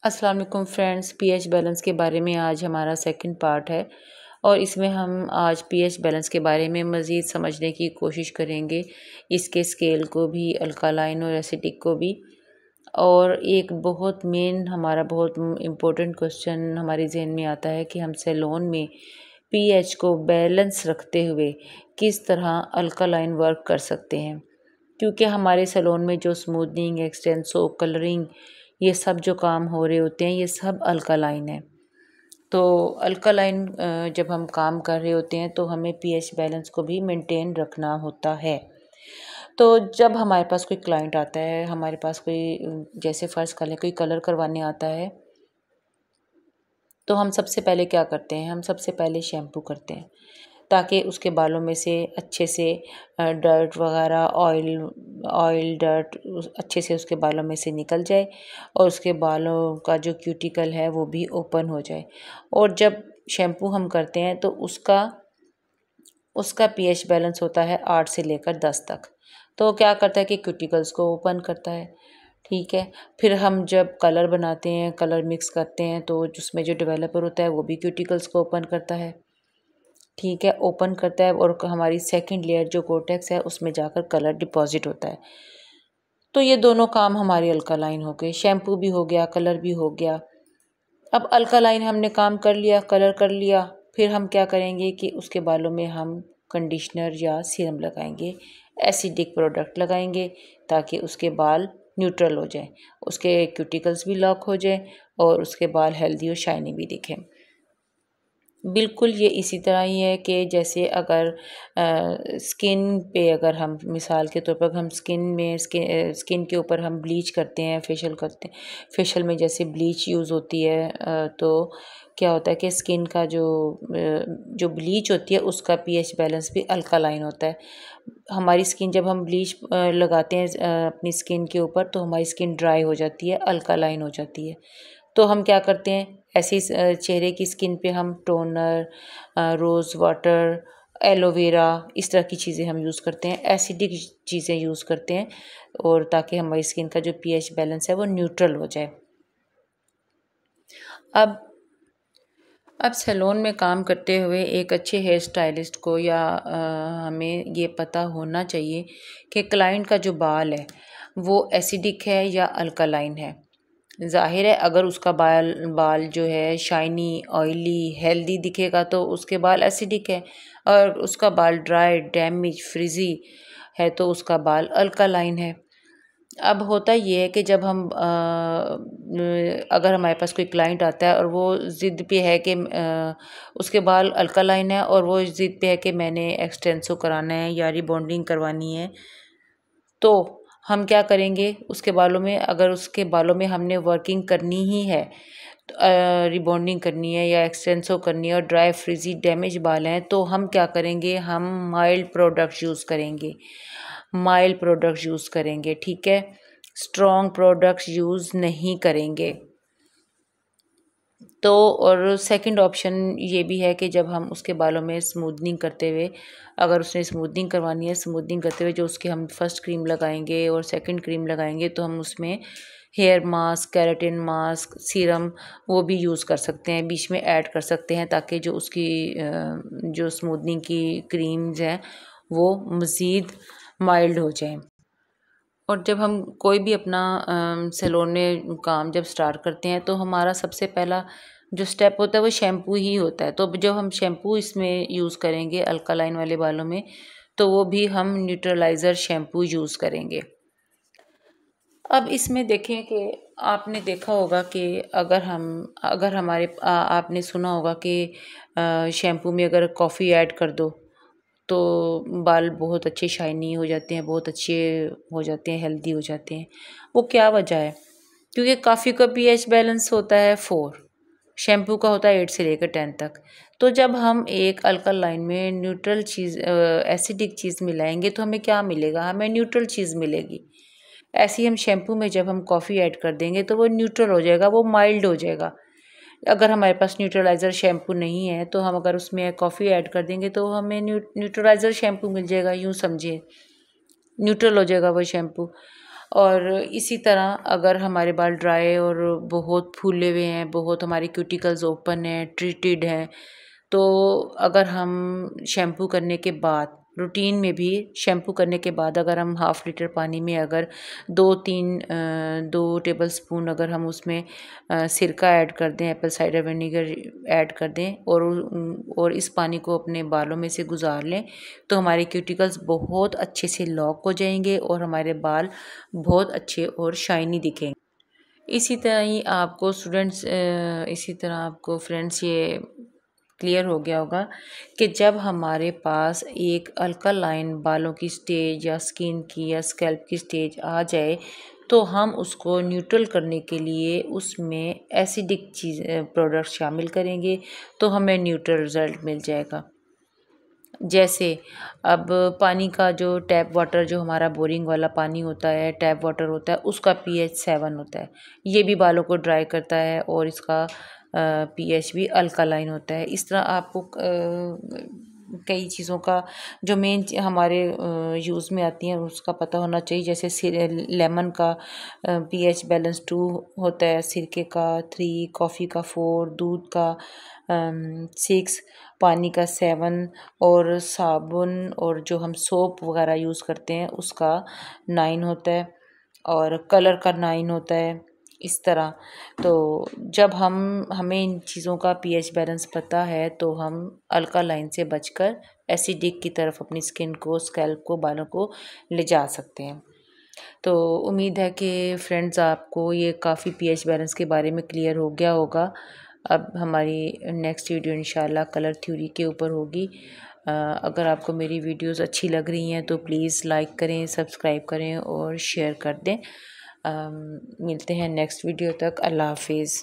अस्सलाम वालेकुम friends, pH balance के बारे में आज हमारा सेकंड पार्ट है और इसमें हम आज पीएच बैलेंस के बारे में मज़ीद समझने की कोशिश करेंगे, इसके स्केल को भी, अल्कालाइन और एसिडिक को भी। और एक बहुत मेन हमारा बहुत इम्पोर्टेंट क्वेश्चन हमारे जहन में आता है कि हम सेलोन में पीएच को बैलेंस रखते हुए किस तरह अल्कालाइन वर्क कर सकते हैं, क्योंकि हमारे सैलून में जो स्मूथनिंग, एक्सटेंसो, कलरिंग, ये सब जो काम हो रहे होते हैं ये सब अल्कालाइन है। तो अल्कालाइन जब हम काम कर रहे होते हैं तो हमें पीएच बैलेंस को भी मेंटेन रखना होता है। तो जब हमारे पास कोई क्लाइंट आता है, हमारे पास कोई जैसे फ़र्ज़ कर लें कोई कलर करवाने आता है, तो हम सबसे पहले क्या करते हैं, हम सबसे पहले शैम्पू करते हैं ताकि उसके बालों में से अच्छे से डर्ट वगैरह ऑयल डर्ट अच्छे से उसके बालों में से निकल जाए और उसके बालों का जो क्यूटिकल है वो भी ओपन हो जाए। और जब शैम्पू हम करते हैं तो उसका उसका पीएच बैलेंस होता है 8 से लेकर 10 तक। तो क्या करता है कि क्यूटिकल्स को ओपन करता है, ठीक है। फिर हम जब कलर बनाते हैं, कलर मिक्स करते हैं, तो जिसमें जो डेवलपर होता है वो भी क्यूटिकल्स को ओपन करता है, ठीक है, ओपन करता है और हमारी सेकंड लेयर जो कोटेक्स है उसमें जाकर कलर डिपॉजिट होता है। तो ये दोनों काम हमारे अल्कालाइन हो गए, शैम्पू भी हो गया, कलर भी हो गया। अब अल्कालाइन हमने काम कर लिया, कलर कर लिया, फिर हम क्या करेंगे कि उसके बालों में हम कंडीशनर या सीरम लगाएंगे, एसिडिक प्रोडक्ट लगाएंगे ताकि उसके बाल न्यूट्रल हो जाए, उसके क्यूटिकल्स भी लॉक हो जाए और उसके बाल हेल्दी और शाइनी भी दिखें। बिल्कुल ये इसी तरह ही है कि जैसे अगर स्किन पे अगर हम मिसाल के तौर पर हम स्किन के ऊपर हम ब्लीच करते हैं, फेशियल करते हैं, फेशियल में जैसे ब्लीच यूज़ होती है, तो क्या होता है कि स्किन का जो ब्लीच होती है उसका पीएच बैलेंस भी अल्कालाइन होता है। हमारी स्किन जब हम ब्लीच लगाते हैं अपनी स्किन के ऊपर तो हमारी स्किन ड्राई हो जाती है, अल्कालाइन हो जाती है। तो हम क्या करते हैं, ऐसी चेहरे की स्किन पे हम टोनर, रोज़ वाटर, एलोवेरा, इस तरह की चीज़ें हम यूज़ करते हैं, एसिडिक चीज़ें यूज़ करते हैं और ताकि हमारी स्किन का जो पीएच बैलेंस है वो न्यूट्रल हो जाए। अब सैलून में काम करते हुए एक अच्छे हेयर स्टाइलिस्ट को या हमें ये पता होना चाहिए कि क्लाइंट का जो बाल है वो एसिडिक है या अल्कालाइन है। ज़ाहिर है अगर उसका बाल जो है शाइनी, ऑयली, हेल्दी दिखेगा तो उसके बाल एसिडिक है, और उसका बाल ड्राई, डैमेज, फ्रिज़ी है तो उसका बाल अल्कालाइन है। अब होता ये है कि जब हम अगर हमारे पास कोई क्लाइंट आता है और वो ज़िद पे है कि उसके बाल अल्कालाइन है और वो ज़िद पे है कि मैंने एक्सटेंसो कराना है या रिबॉन्डिंग करवानी है, तो हम क्या करेंगे, उसके बालों में अगर उसके बालों में हमने वर्किंग करनी ही है, रिबॉन्डिंग करनी है या एक्सटेंसो करनी है और ड्राई फ्रिजी डैमेज बाल हैं, तो हम क्या करेंगे, हम माइल्ड प्रोडक्ट्स यूज़ करेंगे, माइल्ड प्रोडक्ट्स यूज़ करेंगे, ठीक है, स्ट्रॉन्ग प्रोडक्ट्स यूज़ नहीं करेंगे। तो और सेकंड ऑप्शन ये भी है कि जब हम उसके बालों में स्मूथनिंग करते हुए, अगर उसने स्मूथनिंग करवानी है, स्मूथनिंग करते हुए जो उसके हम फर्स्ट क्रीम लगाएंगे और सेकंड क्रीम लगाएंगे तो हम उसमें hair mask, keratin mask, serum वो भी यूज़ कर सकते हैं, बीच में ऐड कर सकते हैं ताकि जो उसकी जो स्मूथनिंग की क्रीम्स हैं वो मज़ीद माइल्ड हो जाएं। और जब हम कोई भी अपना सैलून में काम जब स्टार्ट करते हैं तो हमारा सबसे पहला जो स्टेप होता है वो शैम्पू ही होता है। तो जब हम शैम्पू इसमें यूज़ करेंगे अल्कालाइन वाले बालों में, तो वो भी हम न्यूट्रलाइज़र शैम्पू यूज़ करेंगे। अब इसमें देखें कि आपने देखा होगा कि अगर आपने सुना होगा कि शैम्पू में अगर कॉफ़ी ऐड कर दो तो बाल बहुत अच्छे शाइनी हो जाते हैं, बहुत अच्छे हो जाते हैं, हेल्दी हो जाते हैं। वो क्या वजह है? क्योंकि कॉफ़ी का पीएच बैलेंस होता है 4, शैम्पू का होता है 8 से लेकर 10 तक। तो जब हम एक अल्कालाइन में न्यूट्रल चीज़ एसिडिक चीज़ मिलाएंगे तो हमें क्या मिलेगा? हमें न्यूट्रल चीज़ मिलेगी। ऐसे ही हम शैम्पू में जब हम कॉफ़ी ऐड कर देंगे तो वो न्यूट्रल हो जाएगा, वो माइल्ड हो जाएगा। अगर हमारे पास न्यूट्रलाइज़र शैम्पू नहीं है तो हम अगर उसमें कॉफ़ी ऐड कर देंगे तो हमें न्यूट्रलाइज़र शैम्पू मिल जाएगा, यूँ समझिए, न्यूट्रल हो जाएगा वो शैम्पू। और इसी तरह अगर हमारे बाल ड्राई और बहुत फूले हुए हैं, बहुत हमारी क्यूटिकल्स ओपन है, ट्रीटेड है, तो अगर हम शैम्पू करने के बाद रूटीन में भी शैम्पू करने के बाद अगर हम हाफ़ लीटर पानी में अगर 2 टेबल स्पून अगर हम उसमें सिरका ऐड कर दें, एप्पल साइडर विनेगर ऐड कर दें और इस पानी को अपने बालों में से गुजार लें, तो हमारे क्यूटिकल्स बहुत अच्छे से लॉक हो जाएंगे और हमारे बाल बहुत अच्छे और शाइनी दिखेंगे। इसी तरह आपको फ्रेंड्स ये क्लियर हो गया होगा कि जब हमारे पास एक अल्कालाइन बालों की स्टेज या स्किन की या स्कैल्प की स्टेज आ जाए, तो हम उसको न्यूट्रल करने के लिए उसमें एसिडिक प्रोडक्ट शामिल करेंगे, तो हमें न्यूट्रल रिज़ल्ट मिल जाएगा। जैसे अब पानी का जो टैप वाटर जो हमारा बोरिंग वाला पानी होता है, टैप वाटर होता है, उसका pH 7 होता है। ये भी बालों को ड्राई करता है और इसका pH भी अल्कालाइन होता है। इस तरह आपको कई चीज़ों का जो मेन हमारे यूज़ में आती हैं उसका पता होना चाहिए। जैसे लेमन का pH बैलेंस 2 होता है, सिरके का 3, कॉफ़ी का 4, दूध का 6, पानी का 7 और साबुन और जो हम सोप वगैरह यूज़ करते हैं उसका 9 होता है और कलर का 9 होता है। इस तरह तो जब हमें इन चीज़ों का pH बैलेंस पता है तो हम अल्कालाइन से बचकर एसिडिक की तरफ अपनी स्किन को, स्कैल्प को, बालों को ले जा सकते हैं। तो उम्मीद है कि फ्रेंड्स आपको ये काफ़ी pH बैलेंस के बारे में क्लियर हो गया होगा। अब हमारी नेक्स्ट वीडियो इंशाल्लाह कलर थ्योरी के ऊपर होगी। अगर आपको मेरी वीडियोस अच्छी लग रही हैं तो प्लीज़ लाइक करें, सब्सक्राइब करें और शेयर कर दें। मिलते हैं नेक्स्ट वीडियो तक। अल्लाह हाफिज़।